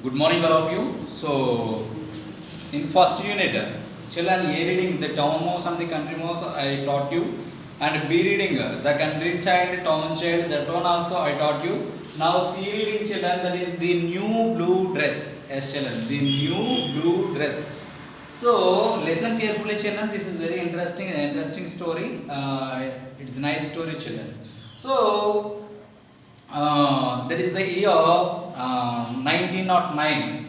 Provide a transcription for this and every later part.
Good morning, all of you. So, in first unit, children, A reading the town mouse and the country mouse I taught you, and B reading the country child, town child. That one also I taught you. Now C reading, children, that is the new blue dress. Yes, children, the new blue dress. So listen carefully, children. This is very interesting story. It's a nice story, children. So that is the year 1909.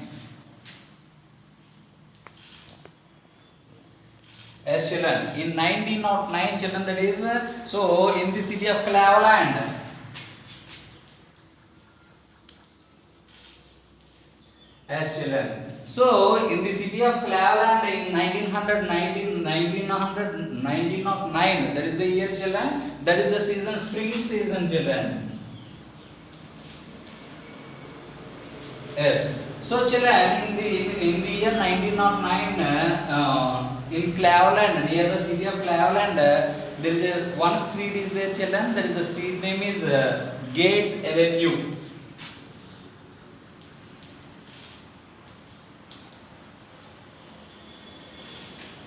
Yes, children. In 1909, children, that is so in the city of Cleveland. Yes, children. So in the city of Cleveland in 1909, that is the year, children. That is the season, spring season, children. Yes. So children, in the year 1909, in Cleveland, near the city of Cleveland, there is one street is there, children. That is the street name is Gates Avenue.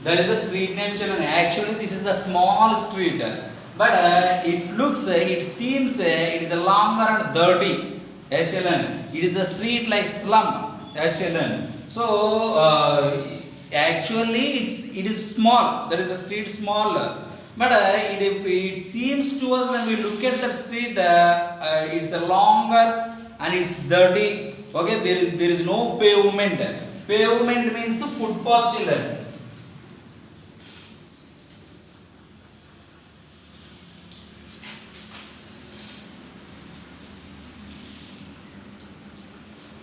That is the street name, children. Actually, this is the small street, but it seems it is a longer and dirty. Yes, children. It is the street like slum. Yes, children. So actually, it is small. That is the street small, but it seems to us when we look at that street, it's a longer and it's dirty. Okay, there is no pavement. Pavement means footpath, children.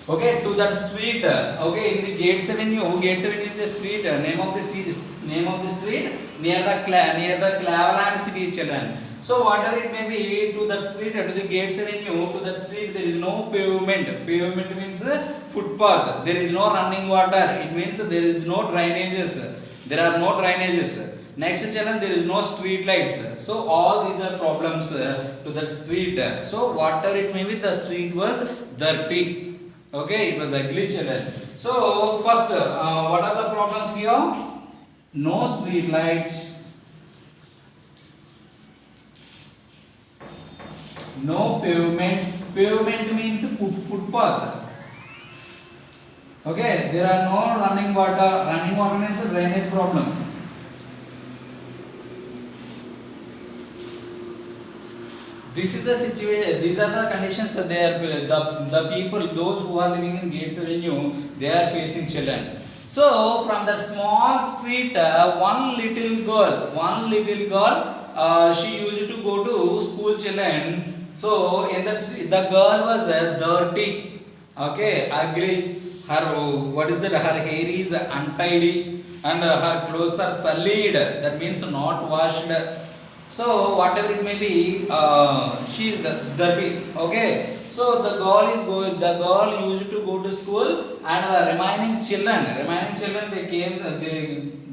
Okay, to that street. Okay, in the Gates Avenue. Gates Avenue is the street. Name of the street near the Cleveland city, children. So whatever it may be, to that street, to the Gates Avenue, to that street, there is no pavement. Pavement means footpath. There is no running water. It means there is no drainages. There are no drainages. Next, children, there is no street lights. So all these are problems to that street. So whatever it may be, the street was dirty. Okay, it was ugly, children. So first, what are the problems here? No street lights, no pavements. Pavement means footpath. Okay, there are no running water. Running water means a drainage problem. This is the situation. These are the conditions that the people, those who are living in Gates Avenue, they are facing, children. So from that small street, one little girl, she used to go to school, children. So in that the girl was dirty, okay, ugly. Her hair is untidy, and her clothes are sullied. That means not washed. So whatever it may be, she is dirty. Okay. So the girl used to go to school, and the remaining children,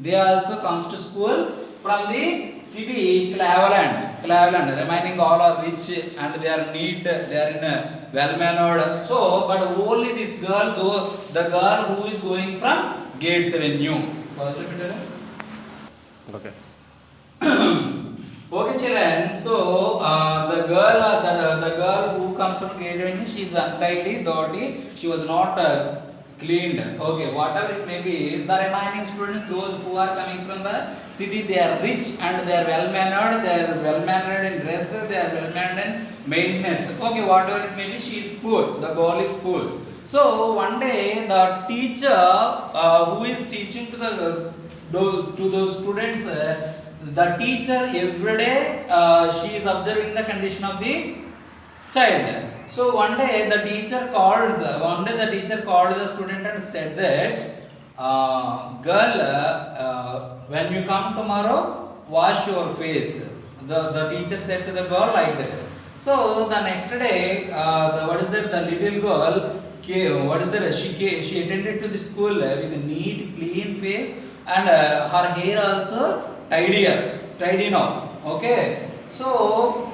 they also comes to school from the city Cleveland. Remaining all are rich and they are neat. They are in a well mannered. So, but only this girl, the girl who is going from Gates Avenue. Okay. Okay, children. So the girl who comes from Gate Avenue, she is untidy, dirty. She was not cleaned. Okay, whatever it may be. The remaining students, those who are coming from the city, they are rich and they are well mannered. They are well mannered in dress. They are well mannered in maintenance. Okay, whatever it may be, she is poor. The girl is poor. So one day, the teacher who is teaching to those students. The teacher every day she is observing the condition of the child. So one day the teacher called the student and said that, girl, when you come tomorrow, wash your face. The teacher said to the girl like that. So the next day, the little girl she attended to the school with a neat, clean face, and her hair also tidy now. Okay, so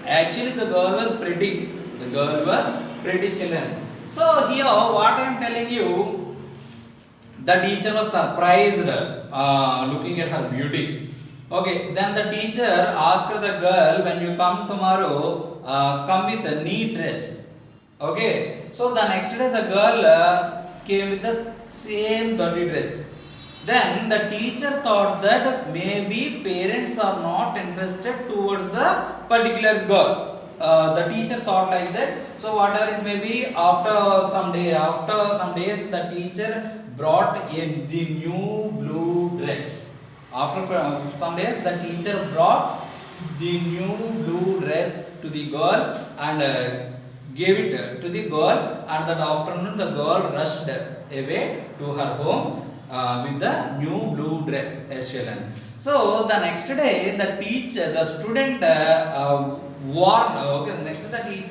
actually the girl was pretty. The girl was pretty, children. So here, what I am telling you, the teacher was surprised looking at her beauty. Okay, then the teacher asked the girl, when you come tomorrow, come with a neat dress. Okay, so the next day the girl came with the same dirty dress. Then the teacher thought that maybe parents are not interested towards the particular girl. The teacher thought like that. So whatever it may be, after some days, the teacher brought in the new blue dress. After some days, the teacher brought the new blue dress to the girl and gave it to the girl. And that afternoon, the girl rushed away to her home with the new blue dress as children. So the next day, the student warned. Okay, next day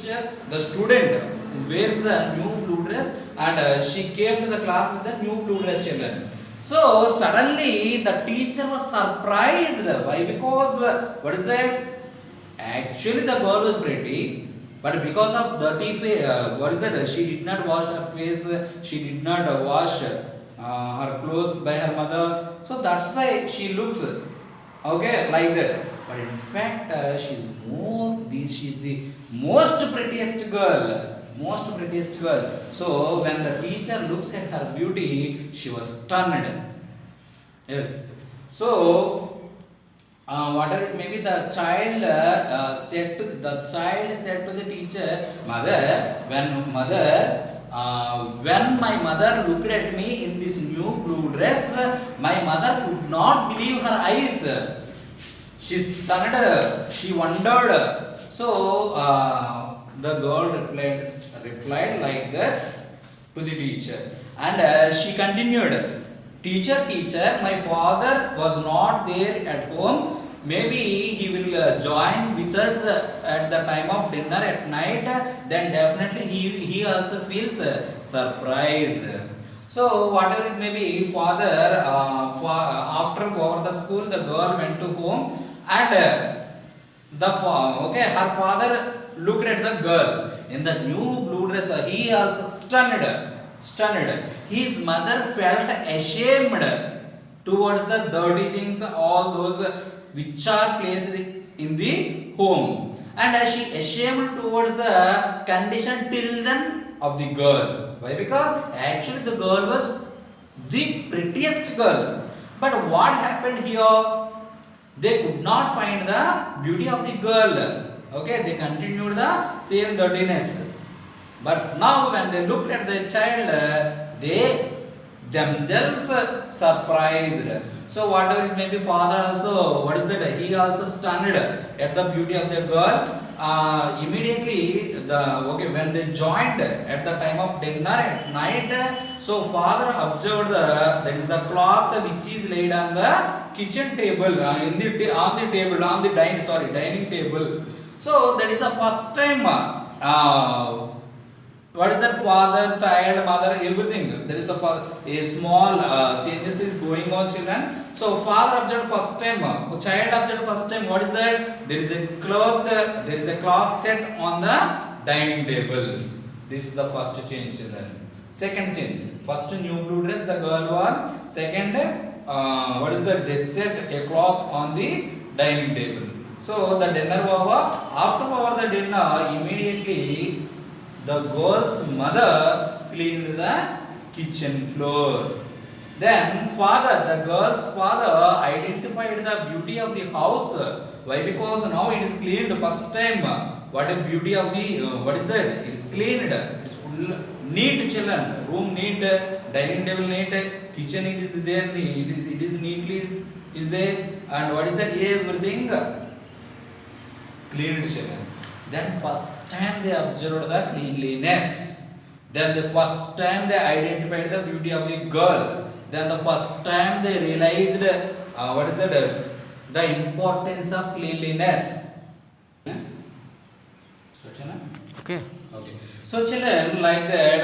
the student wears the new blue dress, and she came to the class with the new blue dress, children. So suddenly the teacher was surprised. Why? Because what is that? Actually, the girl was pretty, but because of dirty face, what is that? She did not wash her face. She did not wash her clothes by her mother. So that's why she looks okay like that. But in fact, she's the most prettiest girl. Most prettiest girl. So when the teacher looks at her beauty, she was stunned. Yes. So whatever it may be, the child said to the teacher, when my mother looked at me in this new blue dress, my mother could not believe her eyes. She stunned. She wondered. So the girl replied like that to the teacher, and she continued. Teacher, my father was not there at home. Maybe he will join with us at the time of dinner at night. Then definitely he also feels surprise. So whatever it may be, after over the school, the girl went to home, and her father looked at the girl in the new blue dress. He also stunned. His mother felt ashamed towards the dirty things, all those which are placed in the home, and she ashamed towards the condition till then of the girl. Why? Because actually the girl was the prettiest girl. But what happened here? They could not find the beauty of the girl. Okay, they continued the same dirtiness. But now when they looked at their child, they themselves surprised. So whatever it may be, father also, what is that? He also stunned at the beauty of the girl. Immediately, when they joined at the time of dinner at night, so father observed that is the cloth which is laid on the kitchen table, on the dining table. So that is the first time. What is that? Father, child, mother, everything. There is a small changes is going on, children. So father observed first time, child observed first time. What is that? There is a cloth set on the dining table. This is the first change, children. Second change. First new blue dress the girl wore. Second, what is that? They set a cloth on the dining table. So the dinner over. After the dinner, immediately the girl's mother cleaned the kitchen floor. Then the girl's father identified the beauty of the house. Why? Because now it is cleaned first time. What a beauty of the, what is that? It is cleaned. It is full, neat, children. Room neat, dining table neat, kitchen it is there, it is neatly is there. And what is that? Everything cleaned, children. Then first time they observed the cleanliness. Then the first time they identified the beauty of the girl. Then the first time they realized what is that? The importance of cleanliness. Okay. Okay. So children, like that,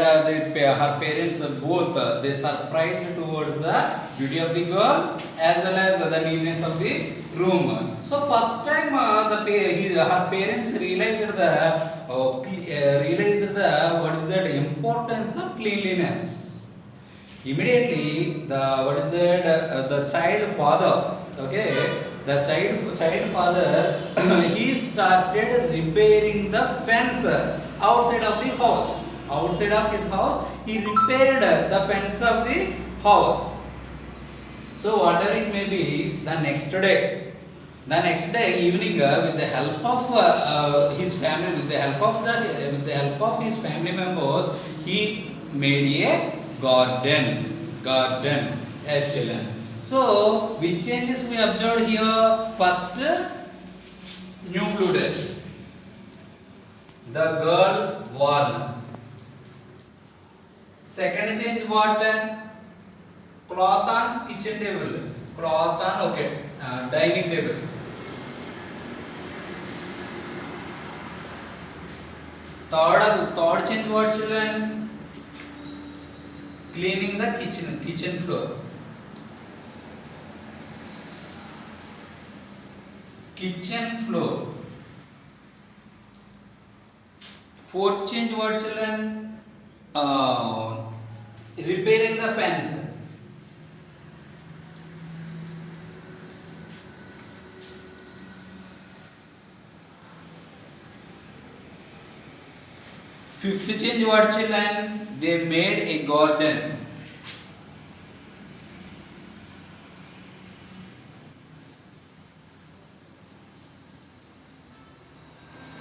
her parents both they surprised towards the beauty of the girl as well as the neatness of the room. So first time her parents realized the what is that importance of cleanliness. Immediately, the what is that? The child father, okay, the child father, he started repairing the fence outside of the house. Outside of his house, he repaired the fence of the house. So whatever it may be, the next day evening, with the help of his family, with the help of his family members, he made a garden as children. So which changes we observed here? First, new blue dress. The girl worn. Second change what? Cloth on kitchen table. Cloth on dining table. Third change what children? Cleaning the kitchen floor. Kitchen floor. Fourth change what children? Repairing the fence. Fifth change what children? They made a garden.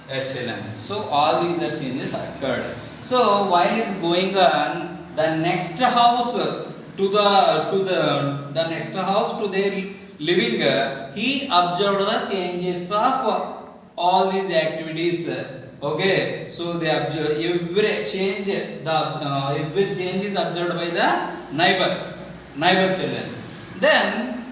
Excellent. So all these are changes occurred. So while it's going on, the next house to the next house to their living, he observed the changes of all these activities. Okay, so they observe every change. Every change is observed by the neighbor children. Then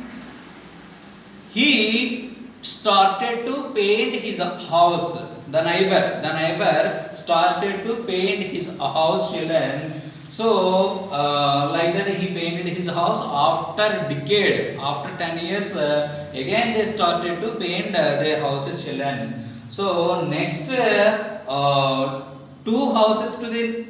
he started to paint his house. The neighbor started to paint his house, children. So like that he painted his house after decade, after 10 years. Again they started to paint their houses, children. So next two houses to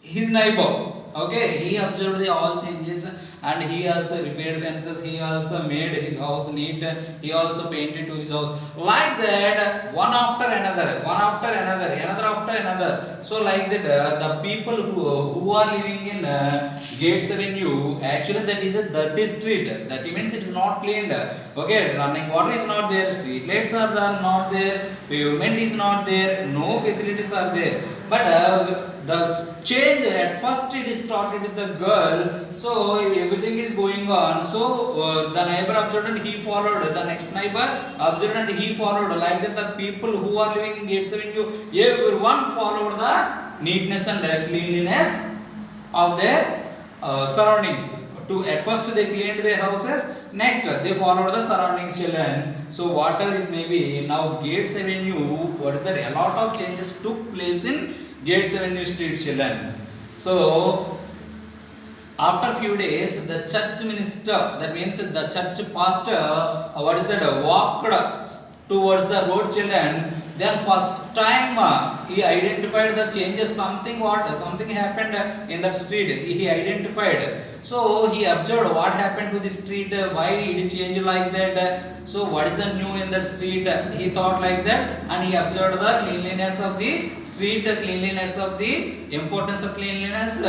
his neighbor. Okay, he observed the all changes and he also repaired fences. He also made his house neat. He also painted to his house like that, one after another, another after another. So like that, the people who are living in Gates Avenue, actually that is a dirty street. That means it is not cleaned. Okay, running water is not there, street lights are not there, pavement is not there, no facilities are there. But the change at first it started with the girl, so everything is going on. So the neighbor observed and he followed. The next neighbor observed and he followed. Like that, the people who are living in Gates Avenue, everyone followed the neatness and cleanliness of their surroundings. At first they cleaned their houses. Next they followed the surroundings, children. So whatever it may be, now Gates Avenue, what is that? A lot of changes took place in Gates Avenue Street, children. So after few days, the church minister, that means the church pastor, what is that? Walked towards the road, children. Then first time he identified the changes. Something happened in that street. He identified. So he observed what happened to the street, why it changed like that. So what is the new in that street? He thought like that, and he observed the cleanliness of the street, cleanliness of the importance of cleanliness.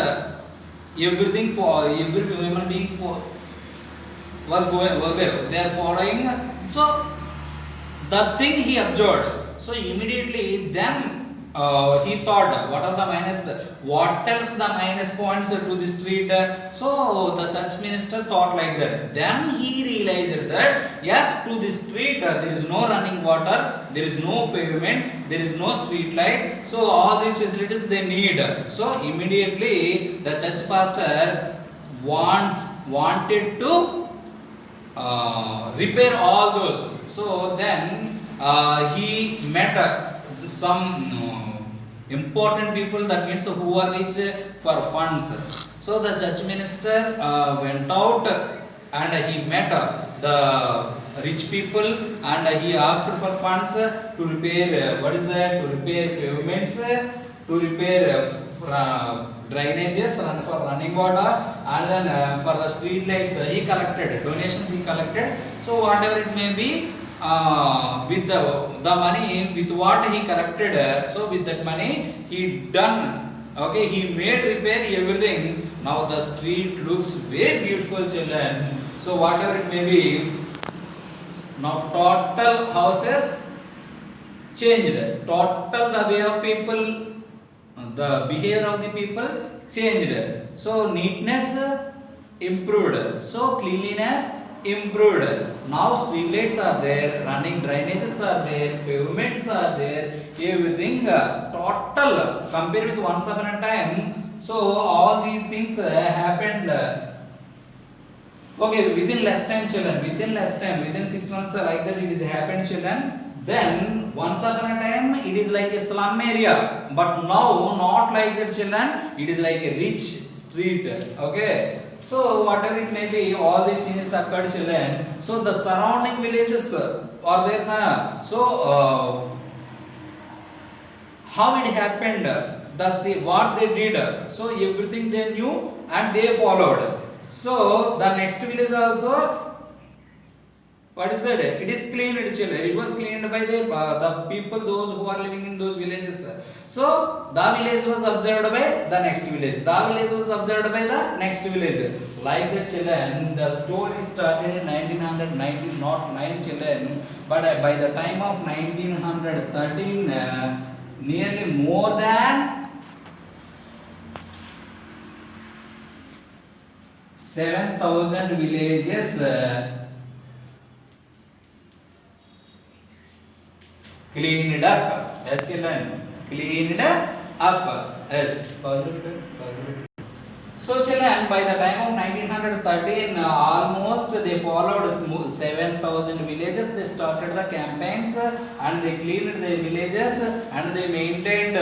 Everything for every human being was going. They are following. So the thing he observed. So immediately then he thought, what else the minus points to the street? So the church minister thought like that. Then he realized that yes, to the street there is no running water, there is no pavement, there is no street light. So all these facilities they need. So immediately the church pastor wanted to repair all those. So then he met some important people, that means who are rich for funds. So the judge minister went out and he met the rich people and he asked for funds to repair what is that, to repair pavements, to repair drainages and for running water, and then for the street lights he collected donations, he collected. So whatever it may be, with the money, with what he collected, so with that money he done, okay, he made repair everything. Now the street looks very beautiful, children. So whatever it may be, now total houses changed, total the way of people, the behavior of the people changed. So neatness improved, so cleanliness improved. Now street lights are there, running drainages are there, pavements are there, everything total compared with once upon a time. So all these things happened, okay, within less time, children, within less time, within 6 months, like that it is happened, children. Then once upon a time it is like a slum area, but now not like that, children, it is like a rich street, okay. So whatever it may be, all these changes occurred, children. So the surrounding villages are there now. So how it happened, the say what they did, so everything they knew and they followed. So the next village also, what is that, it is cleaned, children, it was cleaned by the people, those who are living in those villages. So the village was observed by the next village, the village was observed by the next village, like that, children. The story started in 1909, children, but by the time of 1913 nearly more than 7,000 villages cleaned up. Yes, children, cleaned up. Yes. So children, by the time of 1913, almost they followed 7,000 villages. They started the campaigns and they cleaned their villages and they maintained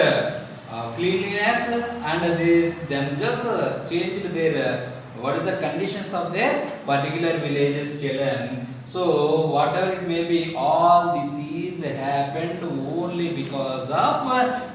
cleanliness, and they themselves changed their what is the conditions of their particular villages, children. So whatever it may be, all this is happened only because of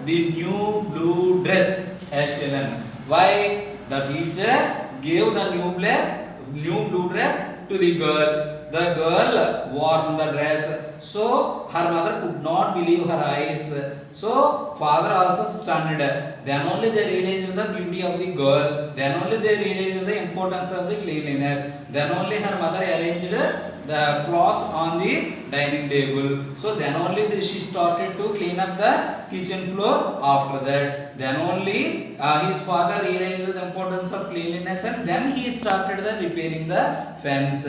the new blue dress, as children. Why? The teacher gave the new blue dress to the girl. The girl wore the dress. So her mother could not believe her eyes. So father also stunned. Then only they realized the beauty of the girl. Then only they realized the importance of the cleanliness. Then only her mother arranged the cloth on the dining table. So then only she started to clean up the kitchen floor. After that, then only his father realized the importance of cleanliness, and then he started the repairing the fence.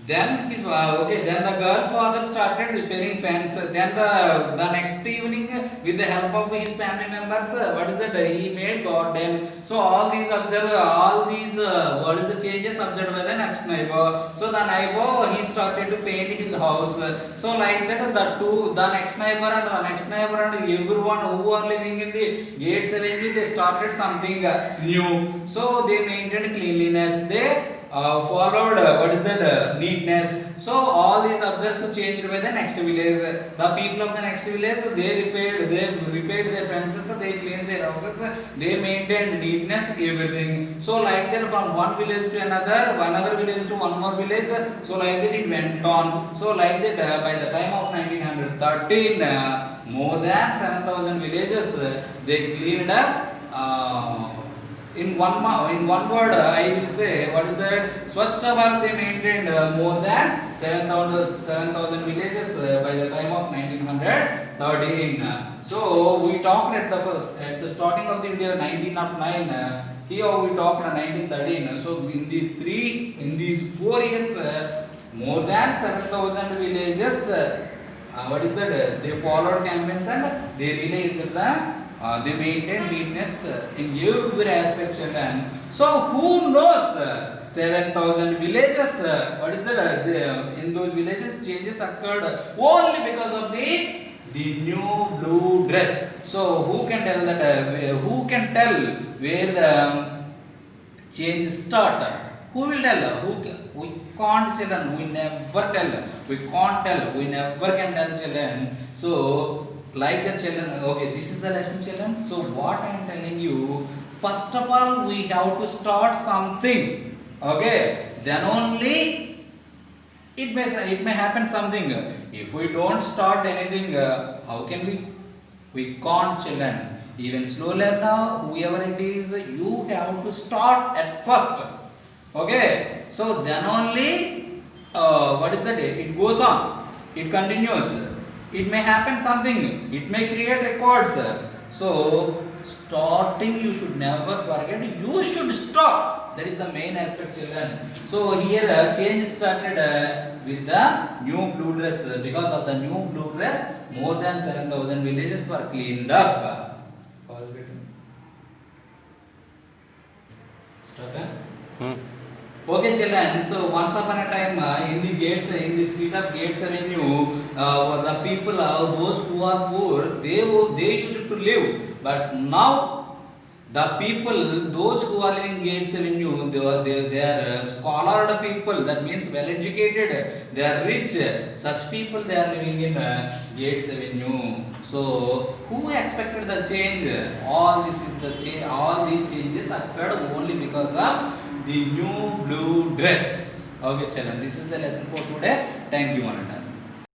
Then his then the girl father started repairing fence. Then the next evening, with the help of his family members, what is that, he made garden. So all these what is the changes observed by the next neighbor. So the neighbor, he started to paint his house. So like that, the next neighbor and the next neighbor and everyone who are living in the gates range, they started something new. So they maintained cleanliness. They followed what is that, neatness. So all these objects changed by the next village. The people of the next village, they repaired their fences, they cleaned their houses, they maintained neatness, everything. So like that, from one village to another village to one more village, so like that it went on. So like that, by the time of 1913, more than 7,000 villages they cleaned up. In one word, I will say, what is that? Swachha Bharat, they maintained more than 7,000 villages by the time of 1913. So we talked at the starting of the video 1909. Here we talked 1913. So in these 4 years, more than 7,000 villages what is that? They followed campaigns and they realized that they maintain neatness in every aspect, children. So who knows 7,000 villages? What is that? In those villages, changes occurred only because of the new blue dress. So who can tell that? Who can tell where the change start? Who will tell? We can't children. We never tell. We can't tell. We never can tell children. So like that children. Okay, this is the lesson children. So what I am telling you. First of all, we have to start something. Okay, then only it may happen something. If we don't start anything, how can we? We can't children. Even slow learner, whoever it is, you have to start at first. Okay, so then only what is that? It goes on. It continues. It may happen something. It may create records. So starting you should never forget. You should stop. That is the main aspect, children. So here change started with the new blue dress. Because of the new blue dress, more than 7,000 villages were cleaned up. Stop. Okay, children. So once upon a time, in the gates, in the street of Gates Avenue, the people, those who are poor, they used to live. But now, the people, those who are living in Gates Avenue, they are scholared people. That means well educated. They are rich. Such people they are living in Gates Avenue. So who expected the change? All this is the change. All these changes occurred only because of the new blue dress. Okay, children, this is the lesson for today. Thank you, Ananda.